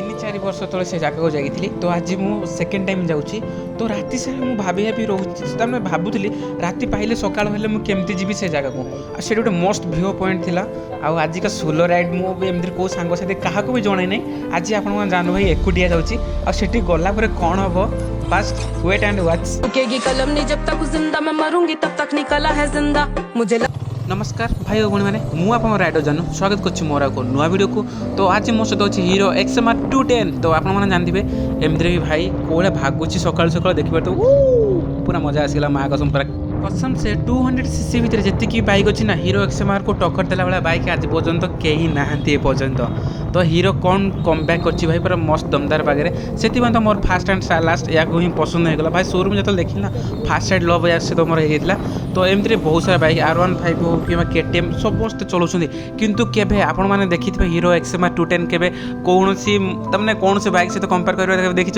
3-4 वर्ष तले से जगह को जाइली तो आज मु सेकेंड टाइम जाऊँगी तो राति सारा मुझे भाभी भाभी रोचे भावुली राति पाइले सकाल हेल्ले मुझे जी से जगह को से गोटे मस्त व्यू पॉइंट थिला आज का सोलो राइड मुझे कौ सांगसाथी क्या भी जन नहीं आज आप जानू भाई एकुटिया जाऊँगी गला कौन हम बस वेट एंड वॉच कलम नहीं जब तक जिंदा मैं मरूंगी तब तक निकला है जिंदा मुझे नमस्कार भाई और मैंने मुझे आप राइडर जानू स्वागत कर मोर को नुआ वीडियो को। तो आज मो सहित अच्छी हीरो XMR 210 तो आपने जानते एमती भी भाई कौन भागुची सकाल सकाल देखिए तो पूरा मजा आसला माँ कसम पूरा कसम से 200cc भितर जी बाइक अच्छी ना हीरो XMR को टक्कर देला वाला बाइक आज पर्यंत कहीं नहांती पर्यंत तो हीरो कौन कम बैक कर भाई पूरा मस्त दमदार बागे से तो मोर फास्ट एंड लास्ट या ही पसंद होगा भाई शोरूम जो देखी ना फास्ट साइड लव से तो मोर होता तो एमती बहुत सारा बाइक R15 हो कि KTM समस्त चलाऊँ किंतु केबे आपण मैंने देखी हीरो XMR 210 केबे कौन सी तमने कौन से बाइक सहित कंपेयर कर देखी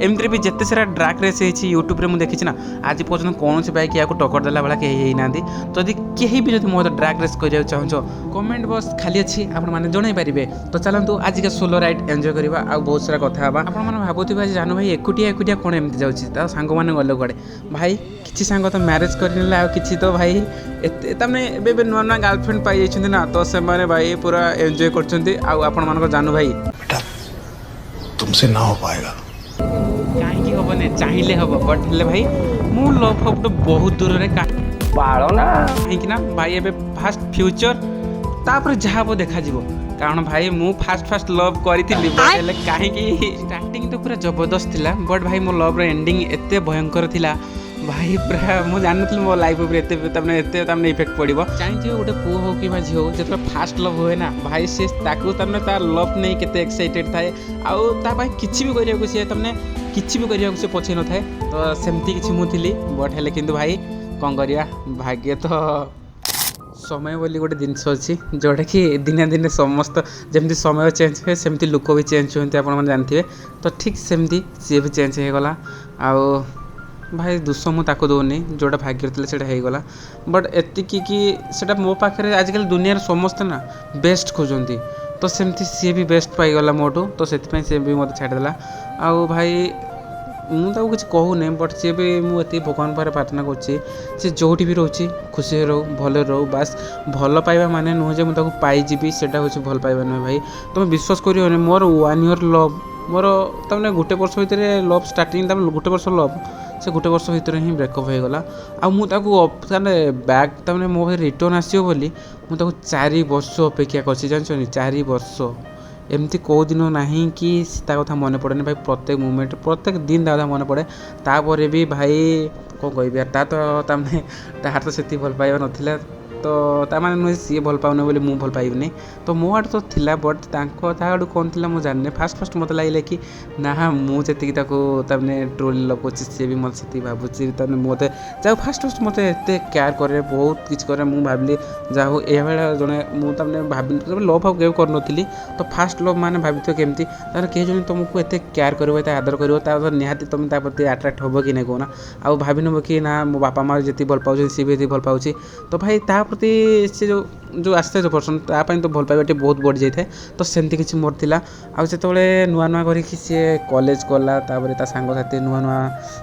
एमती भी जिते सारा ड्रैग रेस है यूट्यूब रे मुझे देखी ना आज पर्यटन कौन सी बाइक या टक्कर देला भाला कहीं ना जदि कहीं भी जब मोर ड्रैग रेस कर चाहो कमेंट बॉक्स खाली अच्छी आपने जन पारे तो चलतु आज का सोलो राइड एंजॉय करवा आ बहुत सारा कथा आपने भावुवे जानू भाई एकुटिया कौन एमती जाऊँगी सांग मैंने गले कड़े भाई किसी सांग तो मैरेज कर किसी तो भाई तमें नुआ नुआ गर्लफ्रेंड पाई जाइए ना तो से भाई पूरा एंजॉय कर जानू भाई बेटा तुमसे ना हो पाएगा कहीं हेनी चाहिए हम बट हेल्ले भाई मु लव फब बहुत दूर में पालना कहीं भाई ए फास्ट फ्यूचर तापर जहाँ देखा कारण भाई मु फास्ट लव करी कहीं स्टार्टिंग तो पूरा जबरदस्त थिला बट भाई मो लव एंडिंग एते भयंकर थिला भाई पूरा मुझे जानती मो लाइफ उपर इफेक्ट पड़ो चाहिए गोटे पुओ हो कि झील हो जो फास्ट लव हुए ना भाई सी तार लव नहीं केते एक्साइटेड थाए आउ किसी भी करने सी तमने किसी भी करने से पछे न थाए तो सेमती किसी मुझी बट हेल्ले किंतु भाई कौन करिया भाग्य तो समय बोली गोटे जिनस अच्छी जोटा कि दिने दिने समस्त जमी समय चेंज हुए सेमती लोक भी चेंज होते आप जानते तो ठीक सेमती सी भी चेंज होगला आउ भाई दोष मुझे दौनी जोटा भाग्य से होगला बट एति कि सेटा मो पाखे आजिकल दुनिया समस्ते ना बेस्ट खोजती तो सेमती सी भी बेस्ट पाईगला मोटू तो से भी मत छाड़देला आउ भाई मुझे किसी कहूनी बट सी भी मुझे भगवान पाखे प्रार्थना कर जो भी रोचे खुशी रो भल रो बास भल पाइबा माने नुह जे मुझे पाइजी से भल पाइबा नुहे भाई तुम विश्वास कर मोर 1 year लव मोर तमने गोटे वर्ष भितर लव स्टार्टिंग गोटे वर्ष लव से गोटे वर्ष भितर ही ब्रेकअप होगला आ मुझे बैक तमने मो भाई रिटर्न आसो बोली मुझे 4 वर्ष अपेक्षा कर जाननी 4 वर्ष एमती कौ दिन ना कि कथा मन पड़े भाई प्रत्येक मोमेंट प्रत्येक दिन कथा मन पड़े तापर भी भाई कौन कह तमें तार तो से भल पाइबा नाला तो ताने नुहे सी भल पाऊनी बोली मुझे भल पाइबनी तो मो आड़ तो थिला बट ताड़ू कौन थी मुझे जानी फास्ट मत लगे कि ना मुझे तमने ट्रोली लगुच सी भी मत से भावुची मत जा फास्ट मत एत केयर करे बहुत किसी करे मुझे भाविली जा हो ये जड़े मुझे भावी लव फाव के करी तो फास्ट लव मैंने भावी केमती कहीं जन तुमको एत केयर कर आदर कर निहाती तुम प्रति आट्राक्ट हम कि नहीं कहना आउ भावी नब कि ना मो बापा माँ जी भल पाऊँ सी भी भल पाऊँ तो भाई प्रति से जो आसता जो पर्सन तापाई तो भल पाइबा बहुत बढ़ी जाए तो सेमती किसी मोर थिला आउ जो नुआ नुआ करी सी कॉलेज गला ता सांगसाथी नुआ नुआ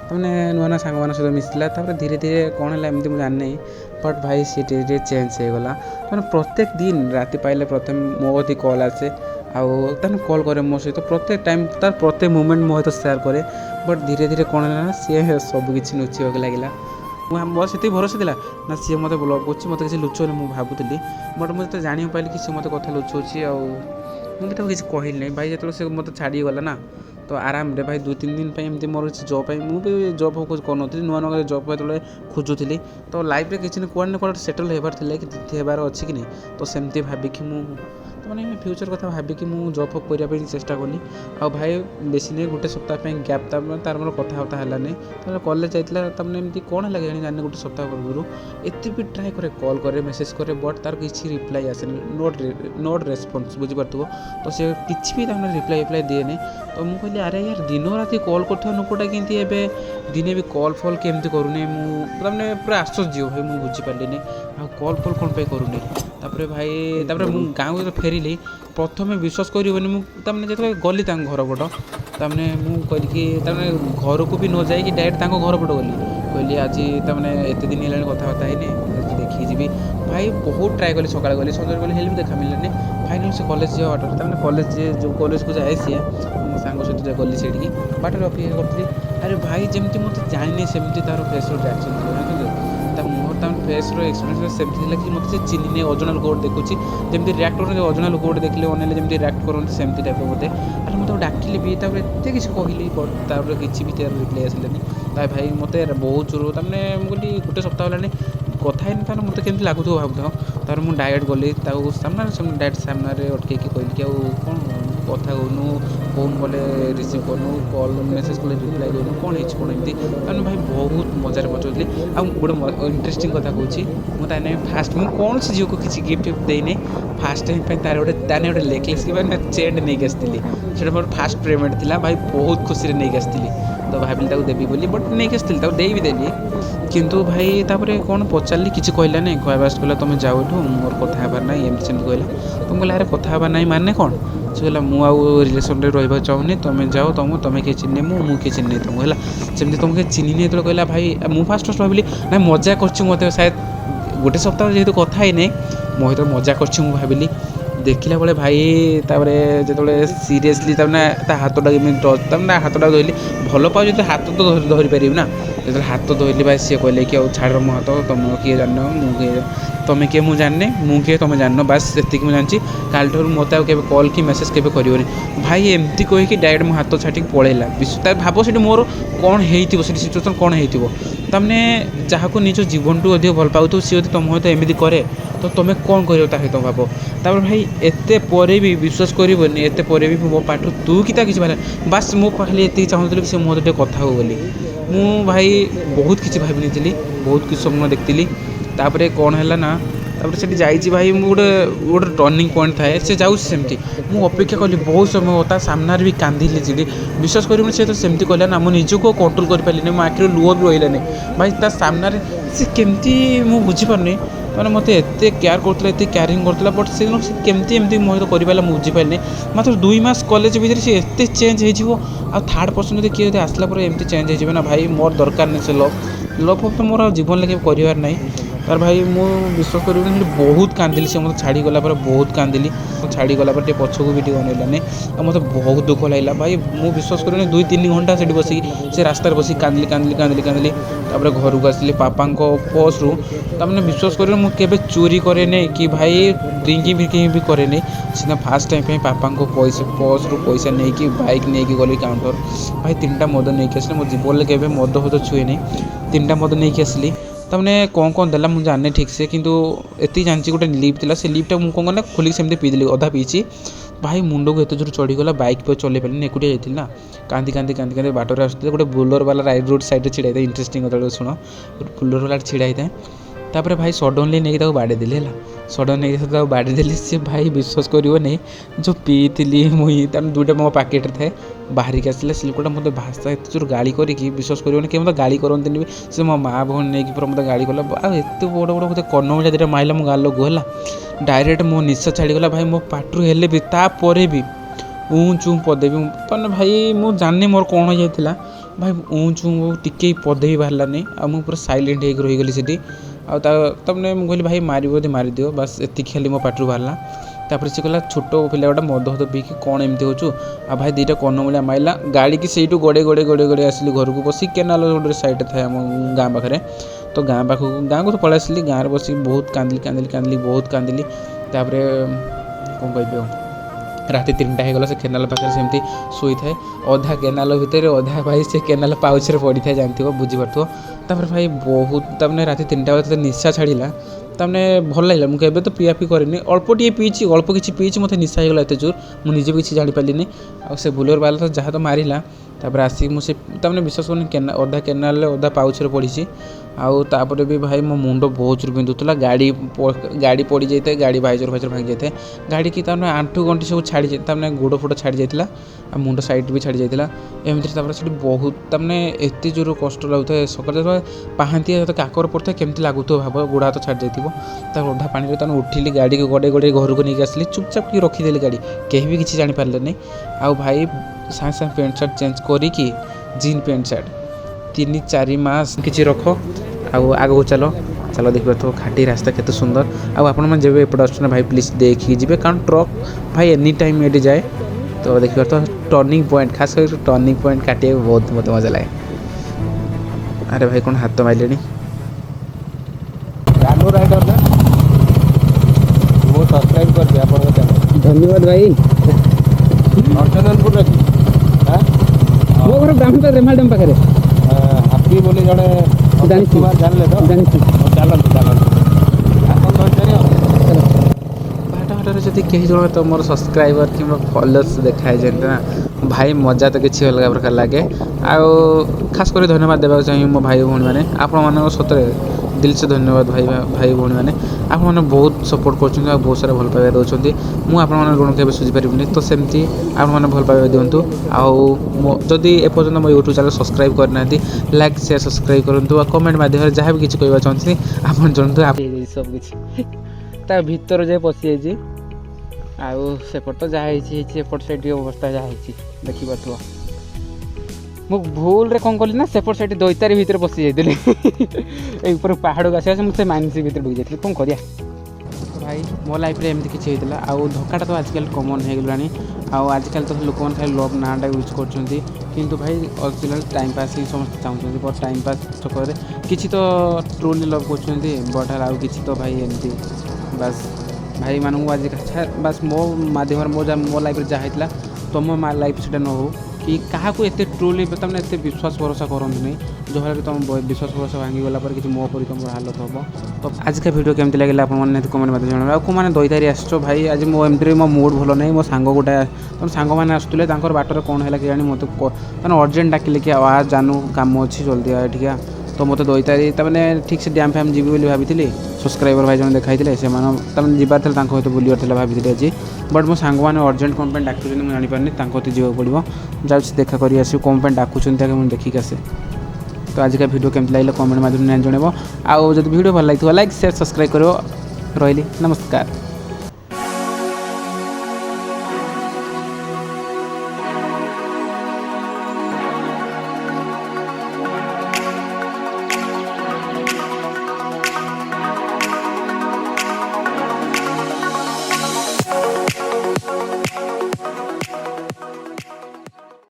तमने नुआ नुआ सांग मान सहित मिसला धीरे धीरे कौन है एमती मुझे जानी बट भाई सी चेंज होगला मैंने प्रत्येक दिन राति पाइले प्रथम मो कति कॉल आसे आने कॉल करे मो सहित प्रत्येक टाइम तार प्रत्येक मोमेंट मो सहित सेयार करे बट धीरे धीरे कौन है सी सबकि लुचाक लगे मोर से भरोसा था ना सी मत ब्लॉग कर मत किसी लुचौनी मुझे भावुली बट मुझे जान पाइली कि सी मत कथा लुचाऊँगी मुझे किसी कहली नहीं भाई जो से मत छाड़ी गला ना तो आराम रे भाई 2-3 दिन एमती मोर जॉब मुझे जॉब कुछ कर नुआ नुआ जॉब जो खोजुली तो लाइफ में किसी कौन ना सेटल होबार होबार अच्छी कि नहीं तो सेमती भाविकी मैंने फ्यूचर कथा भाविकी मुझे जॉब फब करने चेष्टा कली आ भाई बेसी नहीं गोटे सप्ताह गैप तार मोर कथबार्ता है तो कॉलेज जाता एमती कौन है जानी गोटे सप्ताह पूर्व एत भी ट्राए करे कॉल करे मेसेज करे बट तार किसी रिप्लाई आसे नोट रेस्पन्स बुझीपार तो सी किसी भी रिप्लाई दिए नहीं तो ମୁଁ କହିଲି ଆରେ यार दिन राति कॉल କରୁଥିବା ଲୋକଟା କେମିତି ଏବେ ଦିନେ ବି କଲ୍ ଫଲ୍ କେମିତି କରୁନି। ମୁଁ ତାମାନେ ପୁରା ଆଶ୍ଚର୍ଯ୍ୟ ଭାଇ, ମୁଁ ବୁଝିପାରିଲିନି ଆଉ କଲ୍ ଫଲ୍ କ'ଣ ପାଇଁ କରୁନି। ତାପରେ ଭାଇ ମୁଁ ଗାଁକୁ ଯେତେବେଳେ ଫେରିଲି ପ୍ରଥମେ ବିଶ୍ୱାସ କରିବନି, ମୁଁ ତାମାନେ ଯେତେବେଳେ ଗଲି ତାଙ୍କ ଘର ପଟ, ତାମାନେ ମୁଁ କହିଲି କି ତାମାନେ ଘରକୁ ବି ନ ଯାଇକି ଡାଇରେକ୍ଟ ତାଙ୍କ ଘର ପଟ ଗଲି। କହିଲି ଆଜି ତାମାନେ ଏତେ ଦିନ ହେଲାଣି କଥାବାର୍ତ୍ତା ହେଇନି, ଦେଖିକି ଯିବି। ଭାଇ ବହୁତ ଟ୍ରାଏ କଲି, ସକାଳେ ଗଲି ସନ୍ଧ୍ୟାରେ ଗଲି, ହେଲେ ବି ଦେଖା ମିଳିଲାନି। ଫାଇନାଲି ସେ କଲେଜ ଯିବା ବାଟରେ, ତାମାନେ କଲେଜ ଯେଉଁ କଲେଜକୁ ଯାଏ ସିଏ ମୋ ସାଙ୍ଗ ସହିତ ଗଲି ସେଇଠିକି, ବାଟରେ ଅପେକ୍ଷା କରିଥିଲି। ଆରେ ଭାଇ ଯେମିତି ମୋତେ ଜାଣିନି ସେମିତି ତା'ର ଫେସ୍ର ରିଆକ୍ସନ୍ ଥିଲା, ଜାଣିଛନ୍ତି ତା ମୁହଁର ତା ଫେସ୍ର ଏକ୍ସପ୍ରେସନ୍ ସେମିତି ଥିଲା କି ମୋତେ ସେ ଚିହ୍ନିନି, ଅଜଣା ଲୋକ ଗୋଟେ ଦେଖୁଛି ଯେମିତି ରିଆକ୍ଟ କରନ୍ତି, ଅଜଣା ଲୋକ ଗୋଟେ ଦେଖିଲେ ଅନେଇଲେ ଯେମିତି ରିଆକ୍ଟ କରନ୍ତି ସେମିତି ଟାଇପ୍ର ମୋତେ। ଆରେ ମୁଁ ତାକୁ ଡାକିଲି ବି, ତାପରେ ଏତେ କିଛି କହିଲି ବଟ୍ ତାପରେ କିଛି ବି ତା'ର ରିପ୍ଲାଏ ଆସିଲାନି। ତା ଭାଇ ମୋତେ ବହୁତ ଜୋର ତାମାନେ ମୁଁ କହିଲି ଗୋଟେ ସପ୍ତାହ ହେଲାଣି କଥା ହେଇନି, ତାହେଲେ ମୋତେ କେମିତି ଲାଗୁଥିବ ଭାବୁଥାଅ। ତାପରେ ମୁଁ ଡାଇରେକ୍ଟ ଗଲି ତାକୁ ସାମ୍ନାରେ ଡାଇରେକ୍ଟ ସାମ୍ନାରେ ଅଟକେଇକି କହିଲି କି ଆଉ କ'ଣ କଥା କହୁନୁ, ଫୋନ୍ କଲେ ରିସିଭ୍ କରୁନୁ, କଲ୍ ମେସେଜ୍ କଲେ ରିପ୍ଲାଏ ଦେଉନୁ, କ'ଣ ହେଇଛି କ'ଣ ଏମିତି। ତାମାନେ ଭାଇ ବହୁତ ମଜାରେ ପଚାରୁଥିଲି। ଆଉ ଗୋଟେ ଇଣ୍ଟରେଷ୍ଟିଂ କଥା କହୁଛି, ମୁଁ ତାନେ ଫାଷ୍ଟ ମୁଁ କୌଣସି ଝିଅକୁ କିଛି ଗିଫ୍ଟ ଫିଫ୍ଟ ଦେଇନି। ଫାଷ୍ଟ ଟାଇମ୍ ପାଇଁ ତାର ଗୋଟେ ନେକଲେସ୍ କିମ୍ବା ଚେନ୍ ନେଇକି ଆସିଥିଲି। ସେଇଟା ମୋର ଫାଷ୍ଟ ପେମେଣ୍ଟ ଥିଲା, ଭାଇ ବହୁତ ଖୁସିରେ ନେଇକି ଆସିଥିଲି। ତ ଭାବିଲି ତାକୁ ଦେବି ବୋଲି, ବଟ୍ ନେଇକି ଆସିଥିଲି, ତାକୁ ଦେଇ ବି ଦେଲି। କିନ୍ତୁ ଭାଇ ତାପରେ କ'ଣ ପଚାରିଲି, କିଛି କହିଲାନି। କହିବା କହିଲା ତୁମେ ଯାଅ ଏଠୁ, ମୋର କଥା ହେବାର ନାହିଁ, ଏମିତି ସେମିତି କହିଲା। ତ ମୁଁ କହିଲି ଆରେ କଥା ହେବାର ନାହିଁ ମାନେ କ'ଣ? ସେ କହିଲା ମୁଁ ଆଉ ରିଲେସନ୍ରେ ରହିବାକୁ ଚାହୁଁନି, ତୁମେ ଯାଅ, ତୁମେ କିଏ ଚିହ୍ନି ମୁଁ କିଏ ଚିହ୍ନି ତୁମକୁ ହେଲା। ସେମିତି ତୁମକୁ ଚିହ୍ନିନି ଯେତେବେଳେ କହିଲା ଭାଇ ମୁଁ ଫାଷ୍ଟ ଭାବିଲି ନାଇଁ ମଜା କରୁଛି, ମୋତେ ସାୟଦ ଗୋଟେ ସପ୍ତାହ ଯେହେତୁ କଥା ହେଇନି ମୋ ସହିତ ମଜା କରୁଛି ମୁଁ ଭାବିଲି। ଦେଖିଲା ବେଳେ ଭାଇ ତାପରେ ଯେତେବେଳେ ସିରିୟସଲି ତାମାନେ ତା ହାତଟା ଏମିତି ତାମାନେ ହାତଟା ଧରିଲି, ଭଲ ପାଉ ଯଦି ହାତ ତ ଧରିପାରିବି ନା। ଯେତେବେଳେ ହାତ ଧରିଲି ଭାଇ ସିଏ କହିଲେ କି ଆଉ ଛାଡ଼ ମୋ ହାତ, ତୁମେ କିଏ ଜାଣିନ, ମୁଁ କିଏ, ତୁମେ କିଏ ମୁଁ ଜାଣିନି, ମୁଁ କିଏ ତୁମେ ଜାଣିନ, ବାସ୍ ସେତିକି ମୁଁ ଜାଣିଛି। କାଲିଠାରୁ ମୋତେ ଆଉ କେବେ କଲ୍ କି ମେସେଜ୍ କେବେ କରିବନି। ଭାଇ ଏମିତି କହିକି ଡାଇରେକ୍ଟ ମୋ ହାତ ଛାଟିକି ପଳେଇଲା। ତା ଭାବ ସେଠି ମୋର କ'ଣ ହେଇଥିବ, ସେଠି ସିଚୁଏସନ୍ କ'ଣ ହେଇଥିବ। ତାମାନେ ଯାହାକୁ ନିଜ ଜୀବନଠୁ ଅଧିକ ଭଲ ପାଉଥିବ ସିଏ ଯଦି ତୁମ ସହିତ ଏମିତି କରେ ତ ତୁମେ କ'ଣ କରିବ ତା ସହିତ ଭାବ। ତାପରେ ଭାଇ ଏତେ ପରେ ବି ବିଶ୍ୱାସ କରିବନି, ଏତେ ପରେ ବି ମୋ ପାଠରୁ ତୁ କି ତା କିଛି ବାହାରିଲା। ବାସ୍ ମୁଁ ଖାଲି ଏତିକି ଚାହୁଁଥିଲି କି ସେ ମୋ ସହିତ ଟିକେ କଥା ହଉ ବୋଲି। ମୁଁ ଭାଇ ବହୁତ କିଛି ଭାବି ନେଇଥିଲି, ବହୁତ କିଛି ସ୍ୱପ୍ନ ଦେଖିଥିଲି। ତାପରେ କ'ଣ ହେଲା ନା, ତାପରେ ସେଠି ଯାଇଛି ଭାଇ ମୁଁ ଗୋଟେ ଟର୍ଣ୍ଣିଂ ପଏଣ୍ଟ ଥାଏ, ସେ ଯାଉଛି ସେମିତି ମୁଁ ଅପେକ୍ଷା କଲି ବହୁତ ସମୟ, ତା ସାମ୍ନାରେ ବି କାନ୍ଦିଲି ସେଠି। ବିଶ୍ୱାସ କରିବୁନି ସେ ତ ସେମିତି କହିଲା ନା, ମୁଁ ନିଜକୁ କଣ୍ଟ୍ରୋଲ କରିପାରିଲିନି, ମୋ ଆଖିରୁ ଲୁହ ବି ରହିଲାନି। ଭାଇ ତା ସାମ୍ନାରେ ସେ କେମିତି ମୁଁ ବୁଝିପାରୁନି, ମାନେ ମୋତେ ଏତେ କେୟାର କରୁଥିଲା, ଏତେ କ୍ୟାରିଂ କରୁଥିଲା, ବଟ୍ ସେଦିନ ସେ କେମିତି ଏମିତି ମୋ ସହିତ କରିପାରିଲା ମୁଁ ବୁଝିପାରିନି। ମାତ୍ର 2 ମାସ କଲେଜ ଭିତରେ ସେ ଏତେ ଚେଞ୍ଜ ହେଇଯିବ, ଆଉ ଥାର୍ଡ଼ ପର୍ସନ୍ ଯଦି କିଏ ଯଦି ଆସିଲା ପରେ ଏମିତି ଚେଞ୍ଜ ହେଇଯିବ ନା ଭାଇ ମୋର ଦରକାର ନାହିଁ ସେ ଲଭ୍ ତ ମୋର ଆଉ ଜୀବନରେ କେବେ କରିବାର ନାହିଁ। ତାର ଭାଇ ମୁଁ ବିଶ୍ୱାସ କରିବିନି ସେଠି ବହୁତ କାନ୍ଦିଲି, ସେ ମୋତେ ଛାଡ଼ିଗଲା ପରେ ବହୁତ କାନ୍ଦିଲି। ଛାଡ଼ିଗଲା ପରେ ଟିକେ ପଛକୁ ବି ଟିକେ ଅନେଇଲାନି, ଆଉ ମୋତେ ବହୁତ ଦୁଃଖ ଲାଗିଲା। ଭାଇ ମୁଁ ବିଶ୍ୱାସ କରିବିନି 2-3 ଘଣ୍ଟା ସେଠି ବସିକି ସେ ରାସ୍ତାରେ ବସିକି କାନ୍ଦିଲି। ତାପରେ ଘରକୁ ଆସିଲି ପାପାଙ୍କ ପର୍ସରୁ। ତାମାନେ ବିଶ୍ୱାସ କରିବିନି ମୁଁ କେବେ ଚୋରି କରେନି କି ଭାଇ ଡ୍ରିଙ୍କିଂ ବି କରେନି। ସିନା ଫାଷ୍ଟ ଟାଇମ୍ ପାଇଁ ପାପାଙ୍କ ପର୍ସରୁ ପଇସା ନେଇକି ବାଇକ୍ ନେଇକି ଗଲି କାଉଣ୍ଟର। ଭାଇ 3ଟା ମଦ ନେଇକି ଆସିଲି, ମୋ ଜୀବନରେ କେବେ ମଦ ଛୁଏନି। 3ଟା ମଦ ନେଇକି ଆସିଲି। ତାମାନେ କ'ଣ ଦେଲା ମୁଁ ଜାଣିନି ଠିକ୍ ସେ, କିନ୍ତୁ ଏତିକି ଜାଣିଛି ଗୋଟେ ଲିପ୍ ଥିଲା, ସେ ଲିପ୍ଟା ମୁଁ କ'ଣ କଲି ଖୋଲିକି ସେମିତି ପିଇଦେଲି, ଅଧା ପିଇଛି। ଭାଇ ମୁଣ୍ଡକୁ ଏତେ ଜୋର ଚଢ଼ିଗଲା, ବାଇକ୍ ବି ଚଲେଇ ପାରିଲିନି, ଏକୁଟିଆ ଯାଇଥିଲି ନା। କାନ୍ଦି ବାଟରେ ଆସୁଥିଲେ, ଗୋଟେ ବୋଲେରୋ ବାଲା ରୋଡ଼ ସାଇଡ଼୍ରେ ଛିଡ଼ା ହେଇଥାଏ। ଇଣ୍ଟରେଷ୍ଟିଂ କଥା ଶୁଣ, ବୋଲେରୋ ବାଲା ଛିଡ଼ା ହେଇଥାଏ। ତାପରେ ଭାଇ ସଡ଼ନଲି ନେଇକି ତାକୁ ବାଡ଼େଇଦେଲି ହେଲା, ସଡ଼ନ୍ ନେଇକି ତାକୁ ବାଡ଼େଇଦେଲି। ସେ ଭାଇ ବିଶ୍ୱାସ କରିବନି ଯେଉଁ ପିଇଥିଲି ତାର 2ଟା ମୋ ପାକେଟ୍ରେ ଥାଏ, ବାହାରିକି ଆସିଲା। ସେ ଲୋକଟା ମୋତେ ଭାଷା ଏତେ ଜୋର ଗାଳି କରିକି, ବିଶ୍ୱାସ କରିବନି କେହି ମୋତେ ଗାଳି କରନ୍ତିନି ବି, ସେ ମୋ ମା ଭଉଣୀ ନେଇକି ପୁରା ମୋତେ ଗାଳି କଲା। ଆଉ ଏତେ ବଡ଼ ମୋତେ କର୍ଣ୍ଣମୂଳିଆ 2ଟା ମାଇଲା ମୋ ଗାଲକୁ ହେଲା। ଡାଇରେକ୍ଟ ମୋ ନିଶା ଛାଡ଼ିଗଲା ଭାଇ, ମୋ ପାଟିରୁ ହେଲେ ବି ତାପରେ ବି ଚୁଁ ପଦେ ବି ମାନେ ଭାଇ ମୁଁ ଜାଣିନି ମୋର କ'ଣ ହେଇଯାଇଥିଲା। ଭାଇ ଚୁଁ ଟିକେ ପଦେ ବି ବାହାରିଲାନି, ଆଉ ମୁଁ ପୁରା ସାଇଲେଣ୍ଟ ହେଇକି ରହିଗଲି ସେଠି। ଆଉ ତାମାନେ ମୁଁ କହିଲି ଭାଇ ମାରିବ ଯଦି ମାରିଦିଅ, ବାସ୍ ଏତିକି ଖାଲି ମୋ ପାଟିରୁ ବାହାରିଲା। ତାପରେ ସେ କହିଲା ଛୋଟ ପିଲା ଗୋଟେ ମଦ ପିଇକି କ'ଣ ଏମିତି ହେଉଛୁ। ଆଉ ଭାଇ 2ଟା କର୍ଣ୍ଣମୂଳିଆ ମାଇଲା, ଗାଳିକି ସେଇଠୁ ଗଡ଼େଇ ଆସିଲି ଘରକୁ। ବସିକି କେନାଲ ଗୋଟେ ସାଇଡ଼୍ରେ ଥାଏ ଆମ ଗାଁ ପାଖରେ, ତ ଗାଁକୁ ତ ପଳେଇ ଆସିଲି। ଗାଁରେ ବସିକି ବହୁତ କାନ୍ଦିଲି ବହୁତ କାନ୍ଦିଲି। ତାପରେ କ'ଣ କହିବି ଆଉ, ରାତି 3ଟା ହେଇଗଲା, ସେ କେନାଲ ପାଖରେ ସେମିତି ଶୋଇଥାଏ। ଅଧା କେନାଲ ଭିତରେ, ଅଧା ଭାଇ ସେ କେନାଲ ପାଉଚରେ ପଡ଼ିଥାଏ, ଜାଣିଥିବ ବୁଝିପାରୁଥିବ। ତାପରେ ଭାଇ ବହୁତ ତାମାନେ ରାତି 3ଟା ବେଳେ ନିଶା ଛାଡ଼ିଲା, ତାମାନେ ଭଲ ଲାଗିଲା। ମୁଁ କେବେ ତ ପିଆପି କରେନି, ଅଳ୍ପ କିଛି ପିଇଛି, ମୋତେ ନିଶା ହେଇଗଲା ଏତେ ଜୋର ମୁଁ ନିଜେ ବି କିଛି ଜାଣିପାରିଲିନି। ଆଉ ସେ ବୋଲେରୋ ବାଲା ତ ଯାହା ତ ମାରିଲା, तापर आसिक मुझे तमें विश्वास करनी अधा केनाल अधा पाउच पड़ी आउ तापर भी भाई मो मुंड बहुत जोर बिंधुला गाड़ी पड़ जाए गाड़ी भाईचर भांगी जाए गाड़ी की तमें आंठू गंठी सब छाड़ी तमें गोड़ फोड़ छाड़ी जाता आ मुंड साइड भी छाड़ी जाता एमती से बहुत तमें एत जोर कष्ट लगुता है सकाल पाहांती काकर पड़ता केमती लगुथ भाव गोड़ हाथ छाड़ी जाइए अधा पानी तमें उठिली गाड़ी को गड़े गड़े घर को लेकिन आसली चुपचाप की रखीदेली गाड़ी कहीं भी किसी जापारे नहीं आउ भाई सागे सागे पेंट सार्ट चेंज करी जीन पेंट सार्ट 3-4 मास किसी रख आगू चलो चलो देखिए तो घाटी रास्ता केते सुंदर आपण जब एपटे आस भाई प्लीज देखिए जी कारण ट्रक भाई एनी टाइम ये जाए तो देखिए तो टर्निंग पॉइंट खास कर टर्निंग पॉइंट काटे बहुत मत मजा लगे। अरे भाई कौन हाथ मारे राइडर ना वो सब्सक्राइब कर दिया आपन चैनल धन्यवाद भाई अर्चनपुर रे हां मो घर ब्राह्मण पे रेमाल डैम पाखरे हापी बोली जड़े कुमार जानले तो चलन बाटे जदि कहीं जन तो मोर सब्सक्राइबर कि फॉलोअर्स देखाए जाते ना भाई मजा तो किसी अलग प्रकार लगे खास कर धन्यवाद देवा चाहिए मो भाई भौणी मैंने आपण सतरे दिल से धन्यवाद भाई भौणी मैंने आपने बहुत सपोर्ट कर बहुत सारा भल पाइबा दौरान मुझे गुण के सुझीपारे तो सेमती आपने भल पाइबा दिंतु आदि एपर्तंत मो यूट्यूब चैनल सब्सक्राइब करना लाइक शेयर सब्सक्राइब करूँ कमेंट माध्यम जहाँ भी किसी कहना चाहते आप जानते सब किछि ता भीतर जे पसी जाइए आउट तो जहाँ एपट साइड अवस्था जहाँ देखी पार्थ मु भूल रे कौन कली ना सेपट साइड दैतारी भितर पसी जाइए ऊपर पहाड़ को आसा मुझे माइनस भितर डुबी जाइए कौन करिया भाई मो लाइफ रे एमती किसी होता आउ धक्काटा तो आजकल कमन हो गलानी आजकल तो लोक मैंने खाली लव नाटा यूज कर भाई ओरिजिनल टाइम पास ही समस्त चाहते बट टाइम पास चक्कर किसी तो ट्रूली लव कर बट आउ कि तो भाई एमती बस भाई मानू आज बस मो माध्यम मो लाइफ जहाँ होता तुम लाइफ से न हो कि क्या एत ट्रूली तमें एत विश्वास भरोसा करते नहीं जो कि तुम विश्वास भरोसा भांगी गला कि मोपरी तुम हालत हम तो आज का वीडियो केमती लगे आपने कमेंट मत जन आउ मैंने दैतारी आस भाई आज मो एमती मो मूड भल नहीं मो सांग गोटे तुम सांग मैंने आसुले बाटर कौन है कि मत मैंने अर्जेंट डाकिले कि आ जानू काम अच्छी जल्दी आठिका तो मत दैतारी तमें ठीक से डैम फैम जीवी भाई सब्सक्राइबर भाई जन देखाई से जबार सहित बुलार भाई आज बट मो सांग मैंने अर्जेंट कौन पे डाकुँ मुझे जापारे सहित जावाक पड़ो जाऊँ देखा कर आस कौन पे डाकुंट मुझे देखिक आसे तो आज का वीडियो केमती लगे कमेंट माध्यम जनइब आउ जब वीडियो भल लगे लाइक शेयर सब्सक्राइब करो रही नमस्कार।